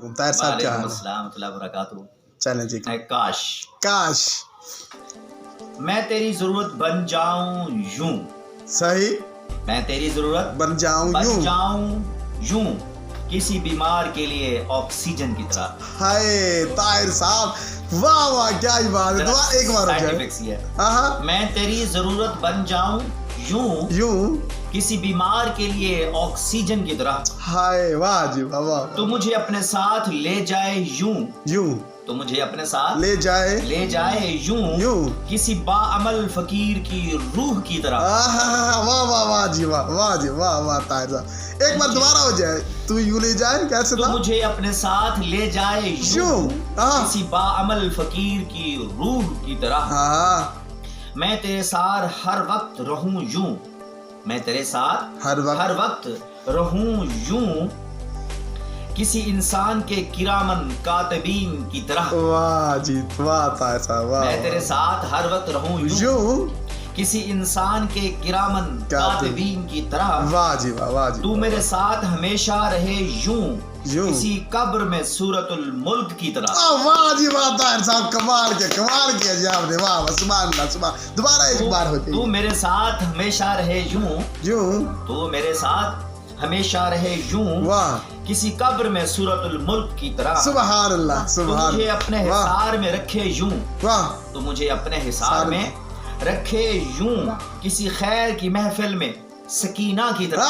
ताहिर साहब क्या हाल है? अस्सलाम वरहमतुल्लाहि। चलें जी। काश काश मैं तेरी जरूरत बन जाऊं यूं, सही मैं तेरी जरूरत बन जाऊं बन यूं। जाऊं यूं, किसी बीमार के लिए ऑक्सीजन की तरह। हाय ताहिर साहब, वाह वाह, क्या ही बात है। दुआ एक बार हो Scientific सी जाए। है। हाँ मैं तेरी जरूरत बन जाऊं यूं, यूं। किसी बीमार के लिए ऑक्सीजन की तरह। हाय वाह जी वाह वाह। तू मुझे अपने साथ ले जाए यूं, यूं तो मुझे अपने साथ ले जाए यूं, यूं। किसी बाअमल फकीर की रूह की तरह। वाह वाह वाह जी वाह, वाह जी वाह वाह ताहिर साहब। एक बार दोबारा हो जाए। तू यूं ले जाए, कैसे तू था? मुझे अपने साथ ले जाए यूं, किसी बाअमल फकीर की रूह की तरह। हाँ मैं तेरे साथ हर वक्त रहूं यूं, मैं तेरे साथ हर वक्त रहूं यूं, किसी इंसान के किरामन कातिबीन की तरह। वाह जी वाह ताहिर साहब, वाह। मैं तेरे साथ हर वक्त रहूं यूं, किसी इंसान के किरामन कातिबीन की तरह। वाह जी वाह, वाह जी। तू मेरे साथ हमेशा रहे यूं, यूं, किसी कब्र में सूरतुल मुल्क की तरह। वाह जी वाह ताहिर साहब, कमाल किया जी आपने। वाह वाह, सुभान अल्लाह, सुभान। दोबारा एक बार हो जाए। तू मेरे साथ हमेशा रहे यूं, यूं, तू मेरे साथ हमेशा रहे यूं, वाह, किसी कब्र में सूरतुल मुल्क की तरह। सुभान अल्लाह, तू सुभान। मुझे अपने हिसार में रखे यूं, वाह, तू मुझे अपने हिसार में रखे यूं, किसी खैर की महफिल में सकीना की तरह।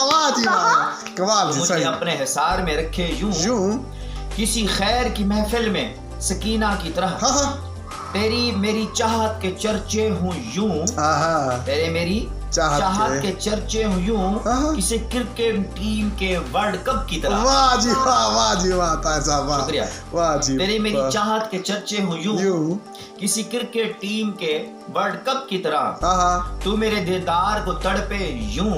वाह जी वाह, कमाल। तू मुझे अपने हिसार में रखे यूं, किसी खैर की महफिल में सकीना की तरह। तेरी मेरी चाहत के चर्चे हूँ यूं, तेरे मेरी चाहत के चर्चे हूँ यूं, किसी क्रिकेट टीम के वर्ल्ड कप की तरह। वाह जी वाह, वाह जी वाह ताहिर साहब, वाह। शुक्रिया। वाह जी। तेरी मेरी चाहत के चर्चे हूँ यूं, किसी क्रिकेट टीम के वर्ल्ड कप की तरह। तू मेरे दीदार को तड़पे यूं,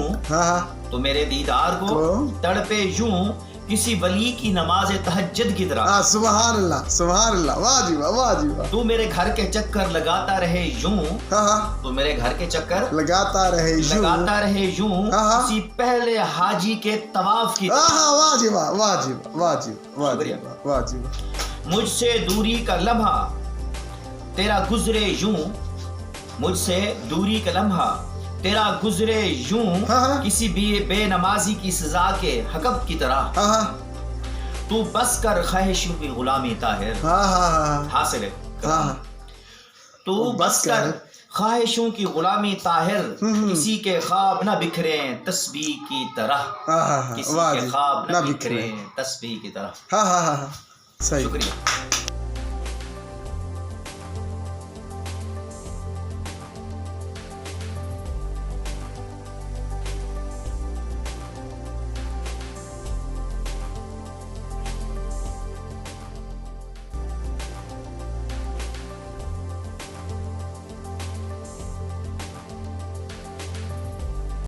तू मेरे दीदार को तड़पे यूं, किसी वली की नमाज तहज्जुद की तरह। सुभान अल्लाह, सुभान अल्लाह, वाह जी वाह, वाह जी वाह। तू मेरे घर के चक्कर लगाता रहे यूं, तू मेरे घर के चक्कर लगाता रहे यूं, किसी पहले हाजी के तवाफ की तरह। वाह जी वाह, वाह जी वाह, वाह जी वाह, वाह जी वाह। मुझसे दूरी का लम्हा तेरा गुजरे यूं, मुझसे दूरी का लम्हा तेरा गुजरे यूं, किसी बेनमाजी की सजा के हकब की तरह। तू बस कर ख्वाहिशों की गुलामी ताहिर। हासिल है। तू बस कर ख्वाहिशों की गुलामी ताहिर, किसी के ख्वाब न बिखरे तस्बीह की तरह, किसी के ख्वाब न बिखरे तस्बीह की तरह। सही। शुक्रिया।